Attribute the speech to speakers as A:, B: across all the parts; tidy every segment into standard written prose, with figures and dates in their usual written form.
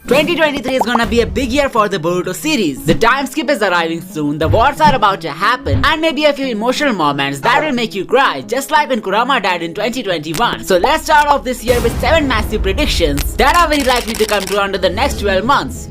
A: 2023 is gonna be a big year for the Boruto series. The time skip is arriving soon, the wars are about to happen, and maybe a few emotional moments that will make you cry, just like when Kurama died in 2021. So let's start off this year with 7 massive predictions that are very likely to come true under the next 12 months.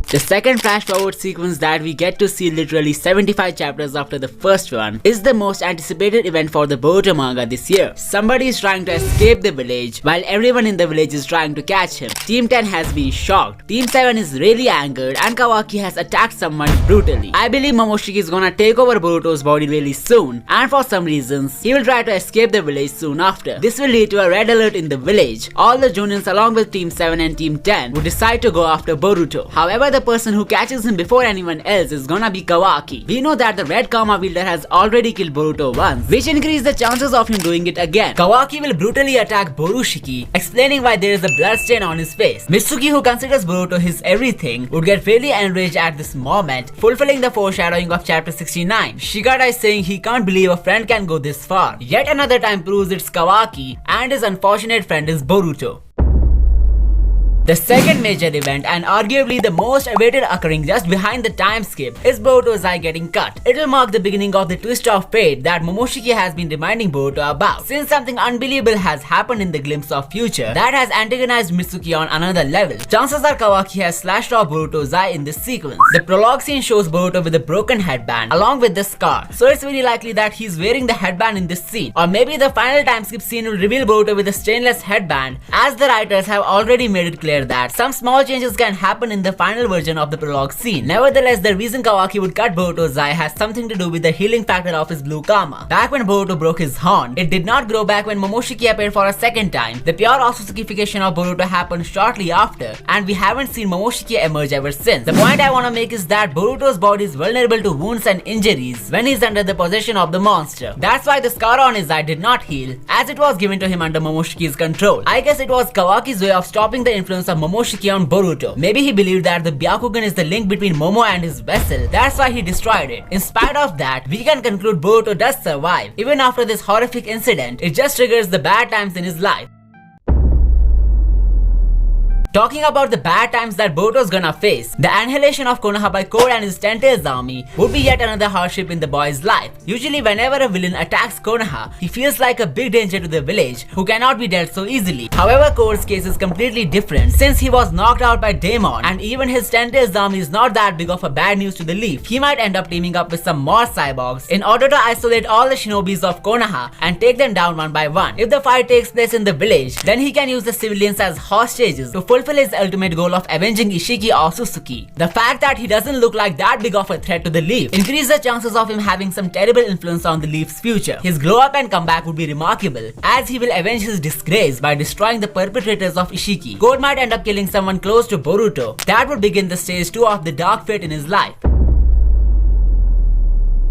A: The second flash forward sequence that we get to see literally 75 chapters after the first one is the most anticipated event for the Boruto manga this year. Somebody is trying to escape the village while everyone in the village is trying to catch him. Team 10 has been shocked, Team 7 is really angered, and Kawaki has attacked someone brutally. I believe Momoshiki is gonna take over Boruto's body really soon, and for some reasons, he will try to escape the village soon after. This will lead to a red alert in the village. All the Junins along with Team 7 and Team 10 would decide to go after Boruto. However, the person who catches him before anyone else is gonna be Kawaki. We know that the red karma wielder has already killed Boruto once, which increases the chances of him doing it again. Kawaki will brutally attack Borushiki, explaining why there is a bloodstain on his face. Mitsuki, who considers Boruto his everything, would get really enraged at this moment, fulfilling the foreshadowing of chapter 69. Shigata is saying he can't believe a friend can go this far. Yet another time proves it's Kawaki, and his unfortunate friend is Boruto. The second major event, and arguably the most awaited occurring just behind the time skip, is Boruto's eye getting cut. It will mark the beginning of the twist of fate that Momoshiki has been reminding Boruto about. Since something unbelievable has happened in the glimpse of future that has antagonized Mitsuki on another level, chances are Kawaki has slashed off Boruto's eye in this sequence. The prologue scene shows Boruto with a broken headband along with the scar, so it's very likely that he's wearing the headband in this scene. Or maybe the final time skip scene will reveal Boruto with a stainless headband, as the writers have already made it clear that some small changes can happen in the final version of the prologue scene. Nevertheless, the reason Kawaki would cut Boruto's eye has something to do with the healing factor of his blue karma. Back when Boruto broke his horn, it did not grow back when Momoshiki appeared for a second time. The pure otsutsukification of Boruto happened shortly after, and we haven't seen Momoshiki emerge ever since. The point I wanna make is that Boruto's body is vulnerable to wounds and injuries when he's under the possession of the monster. That's why the scar on his eye did not heal, as it was given to him under Momoshiki's control. I guess it was Kawaki's way of stopping the influence of Momoshiki on Boruto. Maybe he believed that the Byakugan is the link between Momo and his vessel. That's why he destroyed it. In spite of that, we can conclude Boruto does survive. Even after this horrific incident, it just triggers the bad times in his life. Talking about the bad times that Boruto's gonna face, the annihilation of Konoha by Code and his Tenta's army would be yet another hardship in the boy's life. Usually whenever a villain attacks Konoha, he feels like a big danger to the village who cannot be dealt so easily. However, Code's case is completely different since he was knocked out by Daemon, and even his Tenta's army is not that big of a bad news to the Leaf. He might end up teaming up with some more cyborgs in order to isolate all the shinobis of Konoha and take them down one by one. If the fight takes place in the village, then he can use the civilians as hostages to fulfill his ultimate goal of avenging Ishiki or Otsutsuki. The fact that he doesn't look like that big of a threat to the Leaf increases the chances of him having some terrible influence on the Leaf's future. His glow up and comeback would be remarkable, as he will avenge his disgrace by destroying the perpetrators of Ishiki. Code might end up killing someone close to Boruto. That would begin the stage 2 of the dark fate in his life.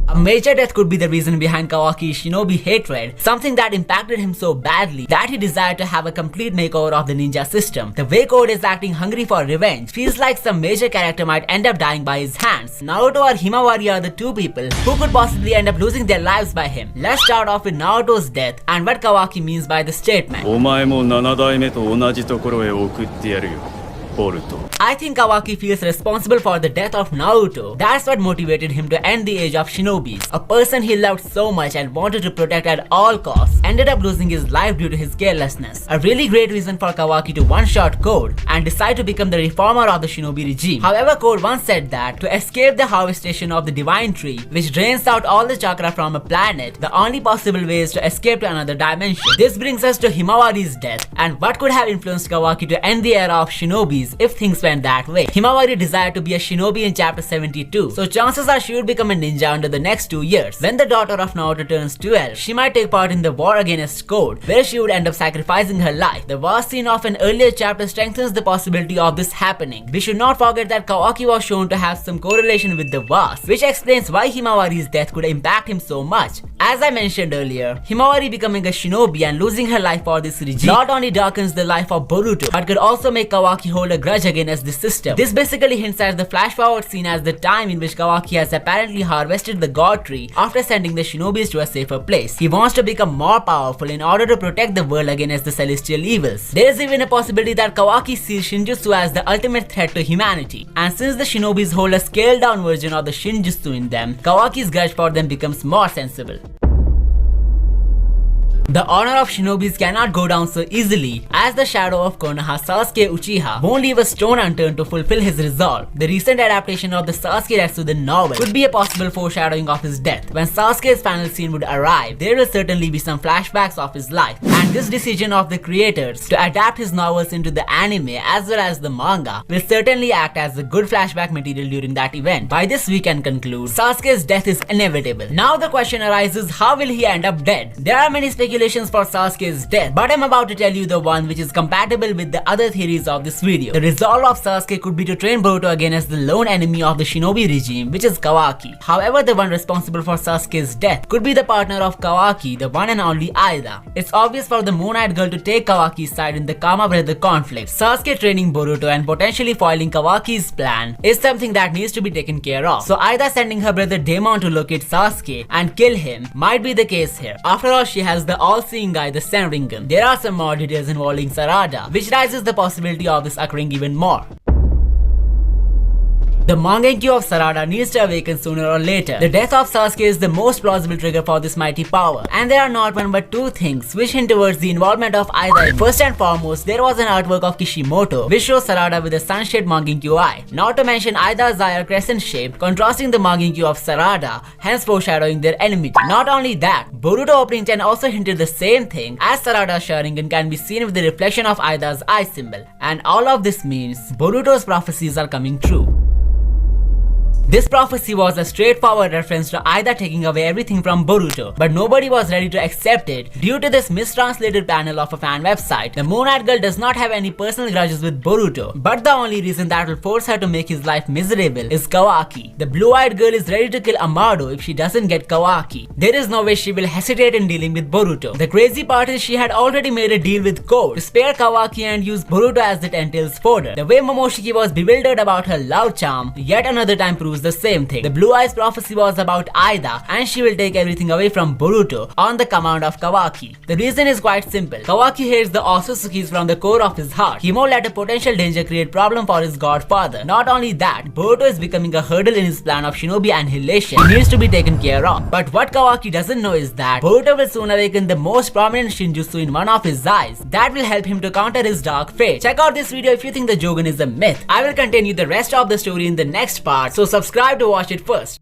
A: A major death could be the reason behind Kawaki's shinobi hatred, something that impacted him so badly that he desired to have a complete makeover of the ninja system. The way Code is acting hungry for revenge feels like some major character might end up dying by his hands. Naruto or Himawari are the two people who could possibly end up losing their lives by him. Let's start off with Naruto's death and what Kawaki means by the statement. I think Kawaki feels responsible for the death of Naruto. That's what motivated him to end the age of shinobis. A person he loved so much and wanted to protect at all costs ended up losing his life due to his carelessness. A really great reason for Kawaki to one-shot Code and decide to become the reformer of the shinobi regime. However, Code once said that to escape the harvestation of the divine tree, which drains out all the chakra from a planet, the only possible way is to escape to another dimension. This brings us to Himawari's death and what could have influenced Kawaki to end the era of shinobis if things went that way. Himawari desired to be a shinobi in chapter 72, so chances are she would become a ninja under the next 2 years. When the daughter of Naruto turns 12, she might take part in the war against Code, where she would end up sacrificing her life. The war scene of an earlier chapter strengthens the possibility of this happening. We should not forget that Kawaki was shown to have some correlation with the wars, which explains why Himawari's death could impact him so much. As I mentioned earlier, Himawari becoming a shinobi and losing her life for this regime not only darkens the life of Boruto, but could also make Kawaki hold a grudge against the system. This basically hints at the flash forward scene as the time in which Kawaki has apparently harvested the god tree after sending the shinobis to a safer place. He wants to become more powerful in order to protect the world against the celestial evils. There is even a possibility that Kawaki sees Shinjutsu as the ultimate threat to humanity, and since the shinobis hold a scaled down version of the Shinjutsu in them, Kawaki's grudge for them becomes more sensible. The honor of shinobis cannot go down so easily, as the shadow of Konoha Sasuke Uchiha won't leave a stone unturned to fulfill his resolve. The recent adaptation of the Sasuke Retsuden novel could be a possible foreshadowing of his death. When Sasuke's final scene would arrive, there will certainly be some flashbacks of his life, and this decision of the creators to adapt his novels into the anime as well as the manga will certainly act as a good flashback material during that event. By this we can conclude Sasuke's death is inevitable. Now the question arises, how will he end up dead? There are many speculations for Sasuke's death, but I'm about to tell you the one which is compatible with the other theories of this video. The resolve of Sasuke could be to train Boruto against the lone enemy of the shinobi regime, which is Kawaki. However, the one responsible for Sasuke's death could be the partner of Kawaki, the one and only Aida. It's obvious for the Moon-Eyed Girl to take Kawaki's side in the Kama brother conflict. Sasuke training Boruto and potentially foiling Kawaki's plan is something that needs to be taken care of. So Aida sending her brother Daemon to locate Sasuke and kill him might be the case here. After all, she has the all-seeing eye, the Senringan. There are some more details involving Sarada, which raises the possibility of this occurring even more. The Mangenkyo of Sarada needs to awaken sooner or later. The death of Sasuke is the most plausible trigger for this mighty power, and there are not one but two things which hint towards the involvement of Aida. First and foremost, there was an artwork of Kishimoto which shows Sarada with a sun-shaped Mangenkyo eye. Not to mention Aida's eye are crescent-shaped, contrasting the Mangenkyo of Sarada, hence foreshadowing their enmity. Not only that, Boruto opening 10 also hinted the same thing, as Sarada's Sharingan can be seen with the reflection of Aida's eye symbol. And all of this means Boruto's prophecies are coming true. This prophecy was a straightforward reference to Aida taking away everything from Boruto, but nobody was ready to accept it due to this mistranslated panel of a fan website. The Moon-Eyed Girl does not have any personal grudges with Boruto, but the only reason that will force her to make his life miserable is Kawaki. The Blue-Eyed Girl is ready to kill Amado if she doesn't get Kawaki. There is no way she will hesitate in dealing with Boruto. The crazy part is she had already made a deal with Code to spare Kawaki and use Boruto as the Tentacles fodder. The way Momoshiki was bewildered about her love charm yet another time proves the same thing. The Blue Eyes prophecy was about Aida, and she will take everything away from Boruto on the command of Kawaki. The reason is quite simple. Kawaki hates the Otsutsukis from the core of his heart. He won't let a potential danger create problem for his godfather. Not only that, Boruto is becoming a hurdle in his plan of shinobi annihilation. He needs to be taken care of. But what Kawaki doesn't know is that Boruto will soon awaken the most prominent Shinjutsu in one of his eyes. That will help him to counter his dark fate. Check out this video if you think the Jogan is a myth. I will continue the rest of the story in the next part, so subscribe to watch it first.